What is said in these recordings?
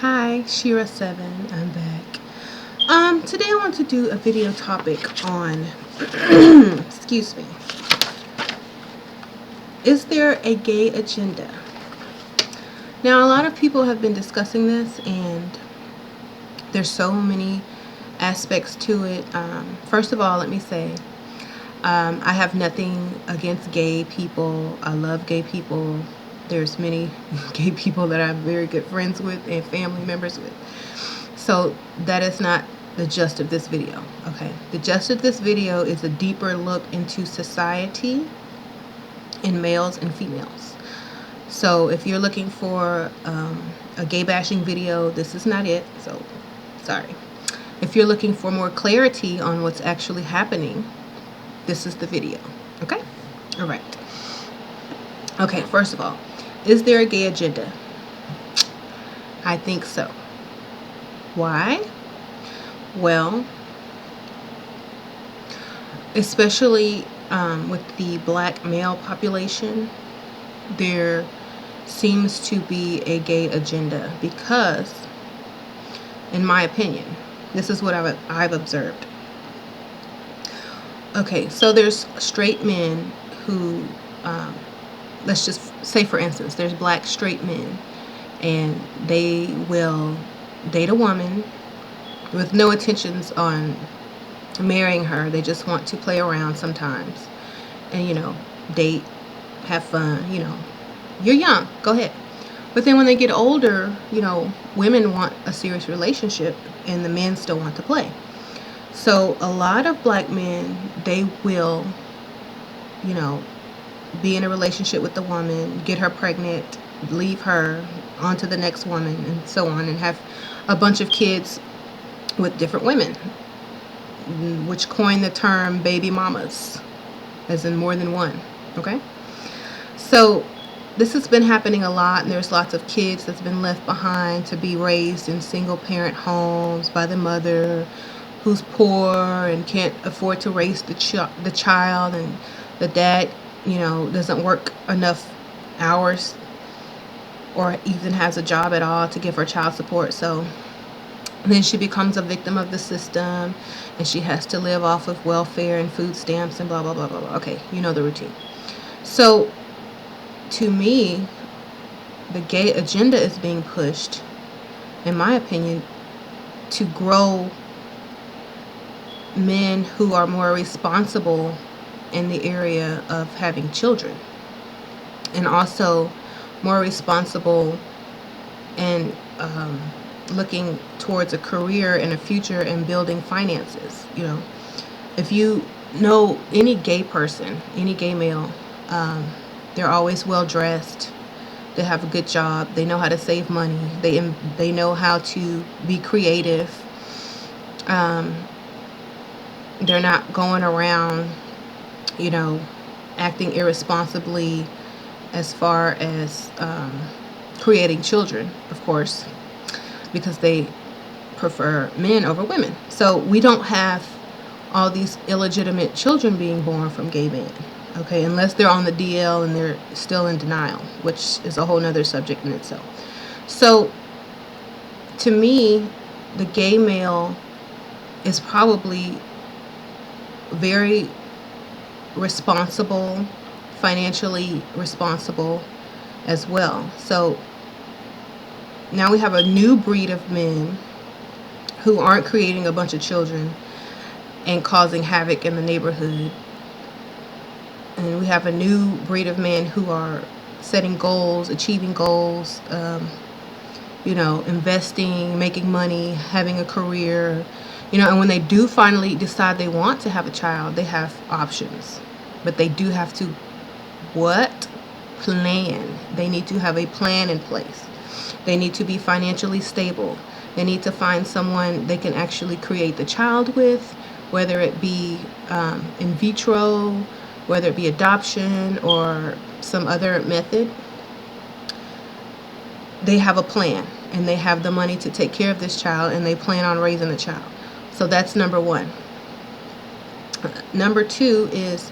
Hi, Shira7. I'm back. Today I want to do a video topic on, excuse me, is there a gay agenda? Now, a lot of people have been discussing this, and there's so many aspects to it. First of all, let me say, I have nothing against gay people. I love gay people. There's many gay people that I'm very good friends with and family members with. So that is not the gist of this video, okay? The gist of this video is a deeper look into society in males and females. So if you're looking for a gay bashing video, this is not it, so sorry. If you're looking for more clarity on what's actually happening, this is the video, okay? All right. Okay, first of all, is there a gay agenda? I think so. Why? Well, especially with the black male population, there seems to be a gay agenda because, in my opinion, this is what I've observed. Okay, so there's straight men who, let's just say for instance, there's black straight men, and they will date a woman with no intentions on marrying her. They just want to play around sometimes and, date, have fun, You're young, go ahead. But then when they get older, women want a serious relationship and the men still want to play. So a lot of black men, they will, be in a relationship with the woman, get her pregnant, leave her, on to the next woman, and so on, and have a bunch of kids with different women, which coined the term baby mamas, as in more than one, okay? So this has been happening a lot, and there's lots of kids that's been left behind to be raised in single parent homes by the mother who's poor and can't afford to raise the child, and the dad, doesn't work enough hours or even has a job at all to give her child support. So then she becomes a victim of the system, and she has to live off of welfare and food stamps and blah, blah, blah, blah, blah. Okay, you know the routine. So to me, the gay agenda is being pushed, in my opinion, to grow men who are more responsible in the area of having children, and also more responsible and looking towards a career and a future and building finances. If you know any gay person, any gay male, they're always well dressed, they have a good job, they know how to save money, they know how to be creative. They're not going around, acting irresponsibly as far as creating children, of course, because they prefer men over women. So we don't have all these illegitimate children being born from gay men, okay, unless they're on the DL and they're still in denial, which is a whole nother subject in itself. So to me, the gay male is probably very responsible, financially responsible as well. So now we have a new breed of men who aren't creating a bunch of children and causing havoc in the neighborhood. And we have a new breed of men who are setting goals, achieving goals, investing, making money, having a career, and when they do finally decide they want to have a child, they have options. But they do have to plan. They need to have a plan in place. They need to be financially stable. They need to find someone they can actually create the child with, whether it be in vitro, whether it be adoption or some other method. They have a plan, and they have the money to take care of this child, and they plan on raising the child. So that's number one. Number two is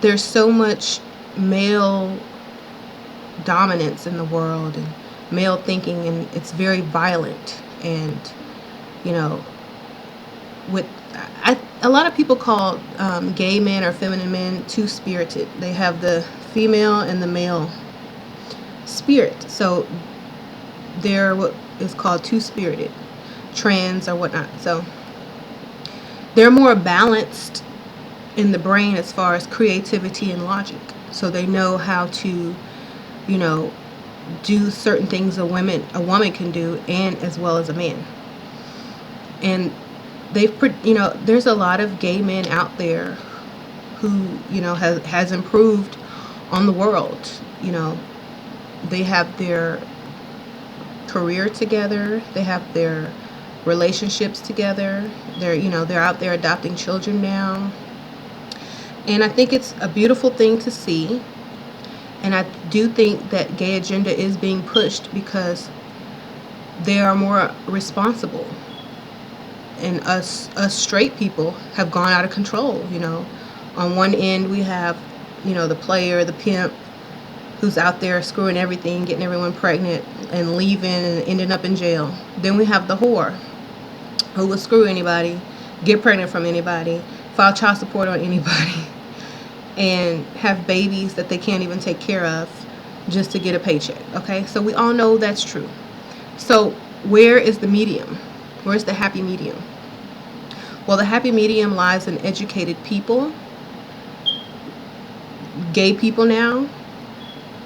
there's so much male dominance in the world and male thinking, and it's very violent. And you know, with a lot of people call gay men or feminine men two-spirited. They have the female and the male spirit, so they're what is called two-spirited, trans or whatnot. So they're more balanced in the brain as far as creativity and logic. So they know how to, you know, do certain things a woman can do, and as well as a man. And there's a lot of gay men out there who, has improved on the world. They have their career together, they have their relationships together. They're out there adopting children now. And I think it's a beautiful thing to see. And I do think that gay agenda is being pushed because they are more responsible. And us straight people have gone out of control. On one end we have, the player, the pimp, who's out there screwing everything, getting everyone pregnant and leaving and ending up in jail. Then we have the whore, who will screw anybody, get pregnant from anybody, file child support on anybody, and have babies that they can't even take care of just to get a paycheck. Okay, so we all know that's true. So where is the medium? Where's the happy medium? Well, the happy medium lies in educated people, gay people now,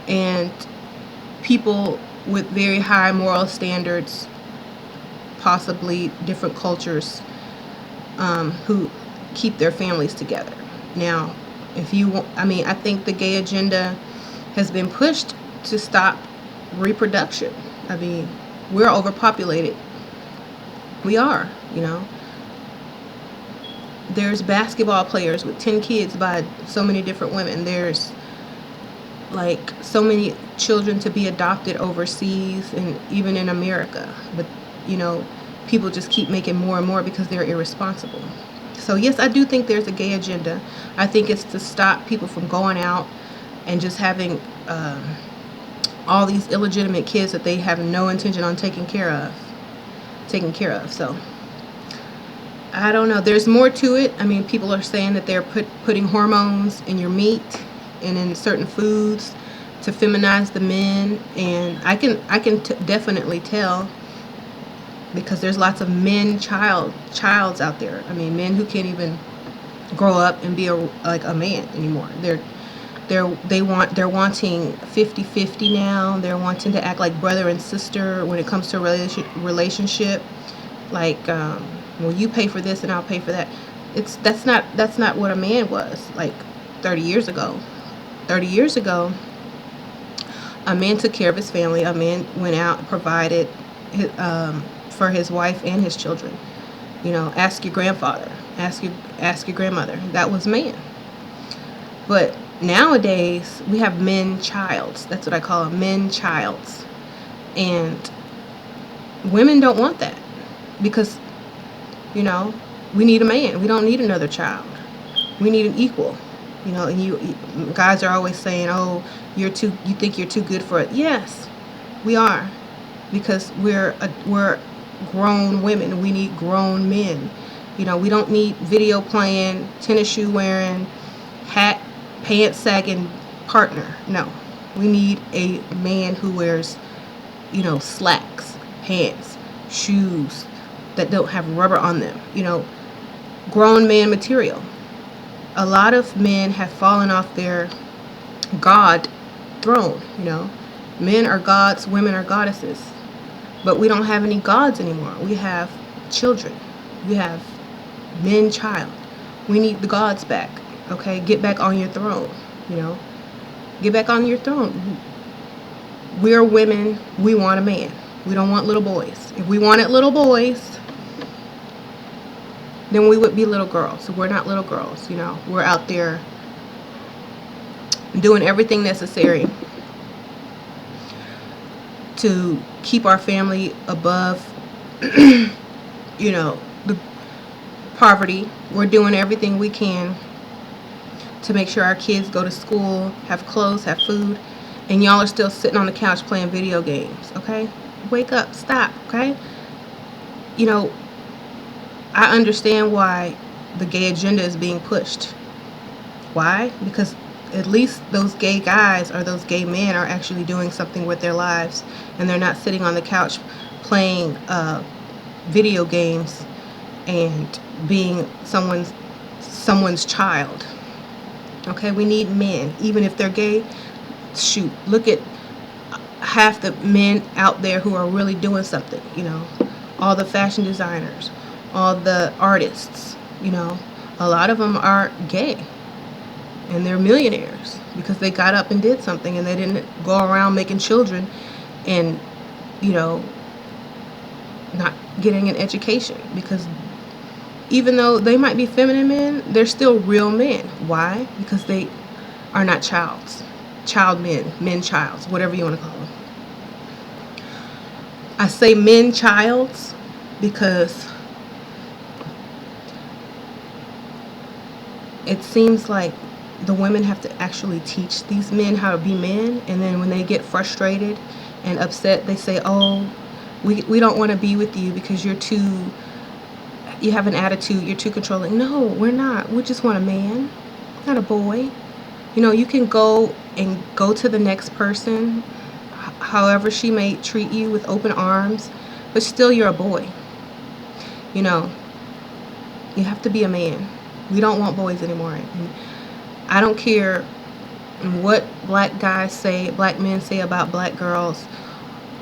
and people with very high moral standards, possibly different cultures, who keep their families together. Now, I think the gay agenda has been pushed to stop reproduction. We're overpopulated. We are, There's basketball players with 10 kids by so many different women. There's like so many children to be adopted overseas and even in America. But, people just keep making more and more because they're irresponsible. So yes, I do think there's a gay agenda. I think it's to stop people from going out and just having all these illegitimate kids that they have no intention on taking care of. So I don't know. There's more to it. People are saying that they're putting hormones in your meat and in certain foods to feminize the men, and I can definitely tell, because there's lots of childs out there. Men who can't even grow up and be a man anymore. They're wanting 50-50 now. They're wanting to act like brother and sister when it comes to relationship. Like, well, you pay for this and I'll pay for that. That's not what a man was like 30 years ago. 30 years ago, a man took care of his family. A man went out and provided for his wife and his children. Ask your grandfather, ask your grandmother. That was man. But nowadays we have men childs. That's what I call them, men childs. And women don't want that, because we need a man. We don't need another child. We need an equal. And you guys are always saying, "Oh, you think you're too good for it." Yes, we are, because we're grown women. We need grown men. We don't need video playing, tennis shoe wearing, hat, pants sagging partner. No, we need a man who wears, slacks, pants, shoes that don't have rubber on them. Grown man material. A lot of men have fallen off their God throne. Men are gods, women are goddesses. But we don't have any gods anymore. We have children. We have men child. We need the gods back. Okay? Get back on your throne. Get back on your throne. We're women. We want a man. We don't want little boys. If we wanted little boys, then we would be little girls. We're not little girls. We're out there doing everything necessary to keep our family above, the poverty. We're doing everything we can to make sure our kids go to school, have clothes, have food. and y'all are still sitting on the couch playing video games. Okay, wake up, stop. Okay, you know, I understand why the gay agenda is being pushed. Why? Because at least those gay guys or those gay men are actually doing something with their lives, and they're not sitting on the couch playing video games and being someone's child. Okay, we need men, even if they're gay. Shoot, look at half the men out there who are really doing something. All the fashion designers, all the artists. A lot of them are gay, and they're millionaires because they got up and did something, and they didn't go around making children and not getting an education. Because even though they might be feminine men, they're still real men. Why? Because they are not child men childs, whatever you want to call them. I say men childs because it seems like the women have to actually teach these men how to be men, and then when they get frustrated and upset, they say, oh, we don't want to be with you because you have an attitude, you're too controlling. No, we're not. We just want a man, not a boy. You can go to the next person however she may treat you, with open arms, but still you're a boy. You have to be a man. We don't want boys anymore. And I don't care what black men say about black girls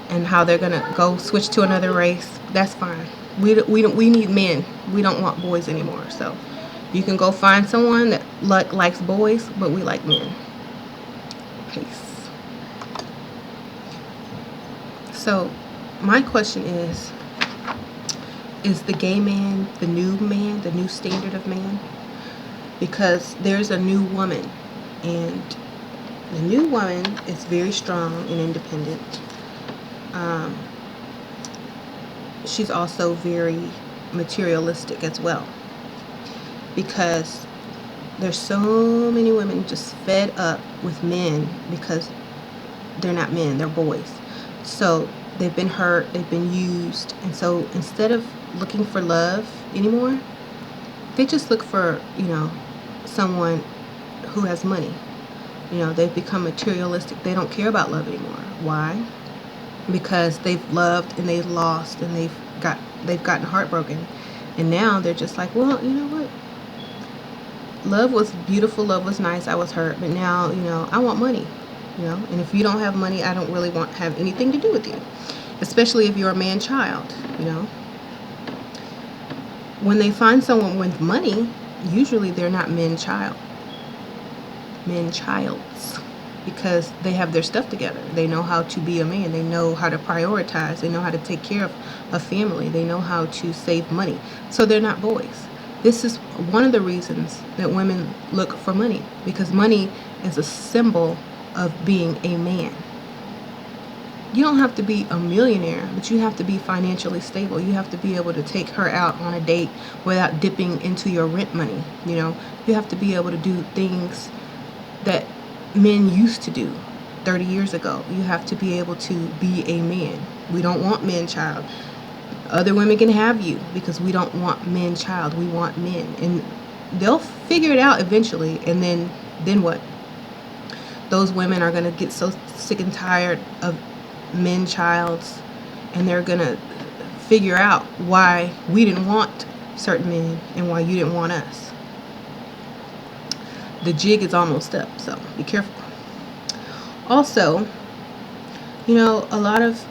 and how they're gonna go switch to another race. That's fine. We need men. We don't want boys anymore. So you can go find someone that likes boys, but we like men. Peace. So my question is the gay man the new standard of man? Because there's a new woman, and the new woman is very strong and independent. She's also very materialistic as well, because there's so many women just fed up with men because they're not men, they're boys. So they've been hurt, they've been used, and so instead of looking for love anymore, they just look for someone who has money. They've become materialistic. They don't care about love anymore. Why? Because they've loved and they've lost, and they've gotten heartbroken, and now they're just like, well, you know what, love was beautiful, love was nice, I was hurt, but now I want money. And if you don't have money, I don't really have anything to do with you, especially if you're a man child. When they find someone with money, usually they're not men childs, because they have their stuff together. They know how to be a man. They know how to prioritize. They know how to take care of a family. They know how to save money. So they're not boys. This is one of the reasons that women look for money, because money is a symbol of being a man. You don't have to be a millionaire, but you have to be financially stable. You have to be able to take her out on a date without dipping into your rent money. You have to be able to do things that men used to do 30 years ago. You have to be able to be a man. We don't want men child. Other women can have you because we don't want men child. We want men. And they'll figure it out eventually. And then what? Those women are going to get so sick and tired of men childs, and they're going to figure out why we didn't want certain men and why you didn't want us. The jig is almost up, so be careful. Also, a lot of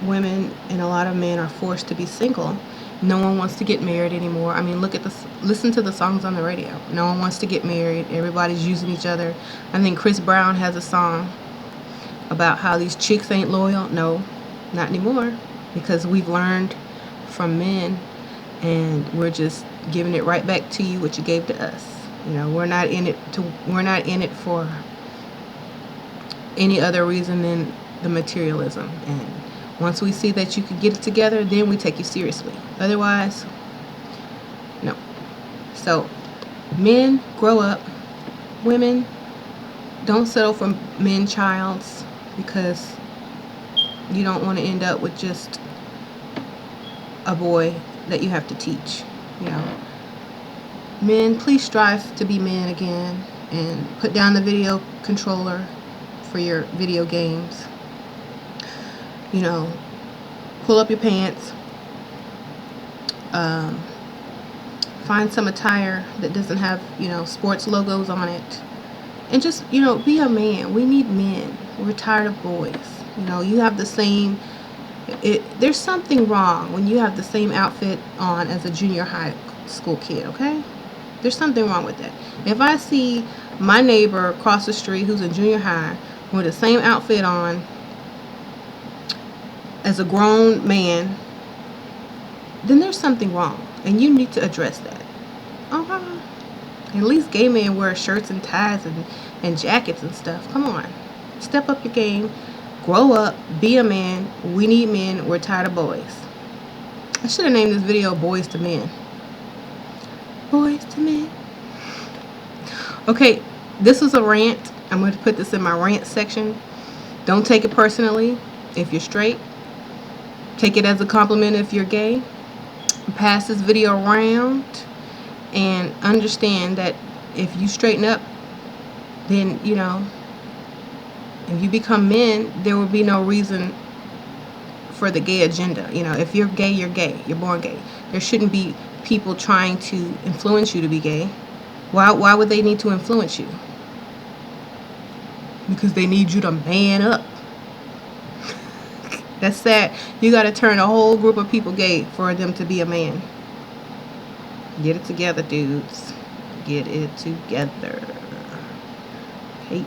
women and a lot of men are forced to be single. No one wants to get married anymore. I mean, listen to the songs on the radio. No one wants to get married. Everybody's using each other. I think Chris Brown has a song about how these chicks ain't loyal. No, not anymore, because we've learned from men, and we're just giving it right back to you what you gave to us. We're not in it for any other reason than the materialism. And once we see that you can get it together, then we take you seriously. Otherwise, no. So men, grow up. Women, Don't settle for men childs, because you don't want to end up with just a boy that you have to teach. You know, men, please strive to be men again, and put down the video controller for your video games. You know, pull up your pants. Find some attire that doesn't have, you know, sports logos on it, and just, you know, be a man. We need men. We're tired of boys. You know, you have the same, there's something wrong when you have the same outfit on as a junior high school kid, okay? There's something wrong with that. If I see my neighbor across the street who's in junior high with the same outfit on as a grown man, then there's something wrong, and you need to address that. At least gay men wear shirts and ties and jackets and stuff. Come on. Step up your game. Grow up. Be a man. We need men. We're tired of boys. I should have named this video Boys to Men. Boys to Men. Okay, this was a rant. I'm going to put this in my rant section. Don't take it personally if you're straight. Take it as a compliment if you're gay. Pass this video around and understand that if you straighten up, then, you know, if you become men, there will be no reason for the gay agenda. You know, if you're gay, you're gay. You're born gay. There shouldn't be people trying to influence you to be gay. Why would they need to influence you? Because they need you to man up. That's sad. You got to turn a whole group of people gay for them to be a man. Get it together, dudes. Get it together. Peace.